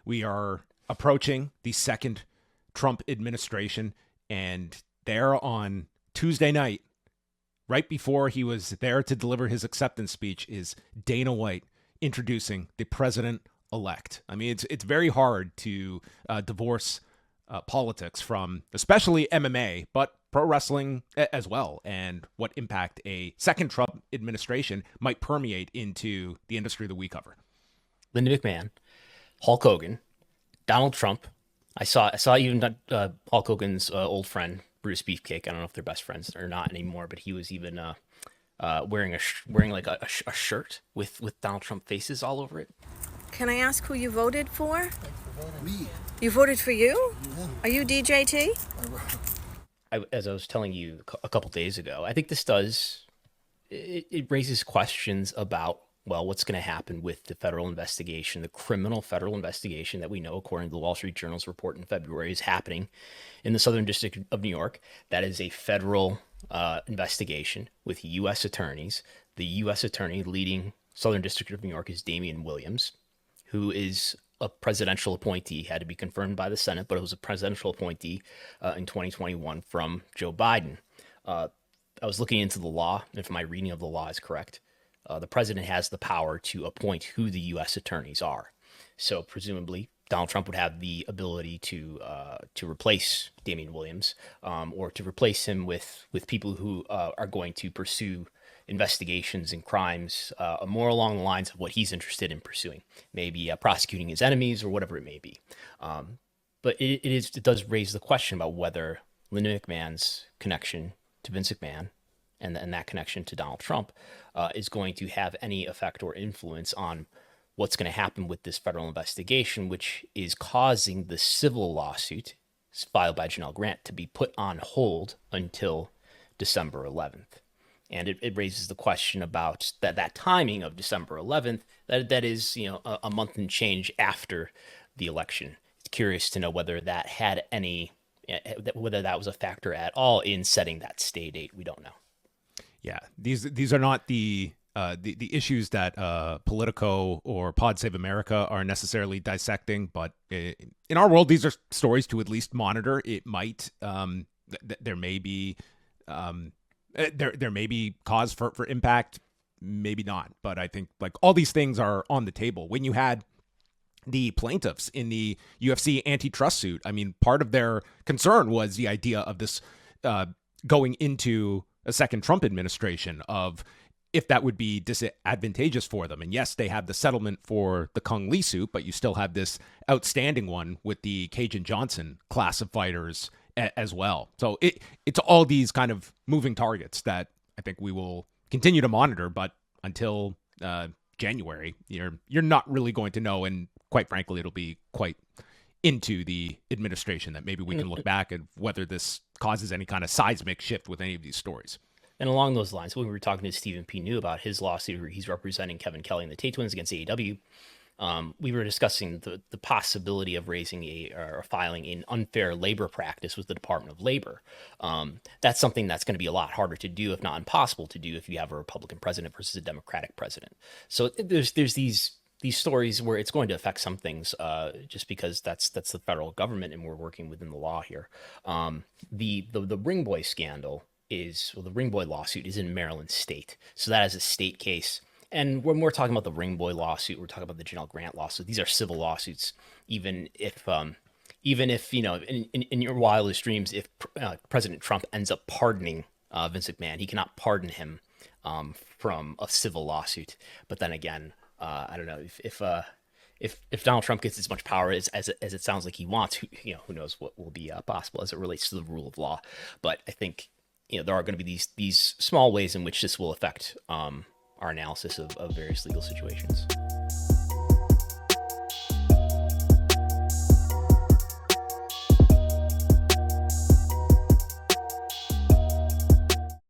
We are approaching the second Trump administration, and there on Tuesday night, right before he was there to deliver his acceptance speech, is Dana White introducing the president-elect. I mean, it's very hard to divorce politics from, especially MMA, but pro wrestling as well, and what impact a second Trump administration might permeate into the industry that we cover. Linda McMahon, Hulk Hogan, Donald Trump. I saw even Hulk Hogan's old friend Bruce Beefcake. I don't know if they're best friends or not anymore, but he was even wearing like a shirt with Donald Trump faces all over it. Can I ask who you voted for? Me. You voted for you? Yeah. Are you DJT? As I was telling you a couple days ago, I think this it raises questions about, well, what's going to happen with the federal investigation, the criminal federal investigation that we know, according to the Wall Street Journal's report in February, is happening in the Southern District of New York. That is a federal investigation with U.S. attorneys. The U.S. attorney leading Southern District of New York is Damian Williams, who is a presidential appointee, had to be confirmed by the Senate, but it was a presidential appointee in 2021 from Joe Biden. I was looking into the law, and if my reading of the law is correct, the president has the power to appoint who the U.S. attorneys are. So presumably, Donald Trump would have the ability to replace Damian Williams, or to replace him with people who are going to pursue investigations and crimes more along the lines of what he's interested in pursuing, maybe prosecuting his enemies or whatever it may be. But it does raise the question about whether Linda McMahon's connection to Vince McMahon and that connection to Donald Trump is going to have any effect or influence on what's going to happen with this federal investigation, which is causing the civil lawsuit filed by Janelle Grant to be put on hold until December 11th. And it raises the question about that timing of December 11th, that is, a month and change after the election. It's curious to know whether that had whether that was a factor at all in setting that stay date. We don't know. Yeah, these are not the issues that Politico or Pod Save America are necessarily dissecting, but in our world, these are stories to at least monitor. It might there may be there may be cause for impact, maybe not. But I think like all these things are on the table. When you had the plaintiffs in the UFC antitrust suit, I mean, part of their concern was the idea of this going into a second Trump administration, of if that would be disadvantageous for them. And yes, they have the settlement for the Kung Lee suit, but you still have this outstanding one with the Cajun Johnson class of fighters as well. So it's all these kind of moving targets that I think we will continue to monitor. But until January, you're not really going to know. And quite frankly, it'll be quite into the administration that maybe we can look back at whether this causes any kind of seismic shift with any of these stories. And along those lines, when we were talking to Stephen P. New about his lawsuit where he's representing Kevin Kelly and the Tate Twins against AEW, we were discussing the possibility of raising or filing an unfair labor practice with the Department of Labor. That's something that's going to be a lot harder to do, if not impossible to do, if you have a Republican president versus a Democratic president. So there's these stories where it's going to affect some things, just because that's the federal government and we're working within the law here. The Ring Boy scandal the Ring Boy lawsuit is in Maryland State, so that is a state case. And when we're talking about the Ring Boy lawsuit, we're talking about the Janelle Grant lawsuit. These are civil lawsuits. Even if in your wildest dreams, if President Trump ends up pardoning Vince McMahon, he cannot pardon him from a civil lawsuit. But then again, I don't know if Donald Trump gets as much power as it sounds like he wants. Who knows what will be possible as it relates to the rule of law. But I think there are going to be these small ways in which this will affect our analysis of various legal situations.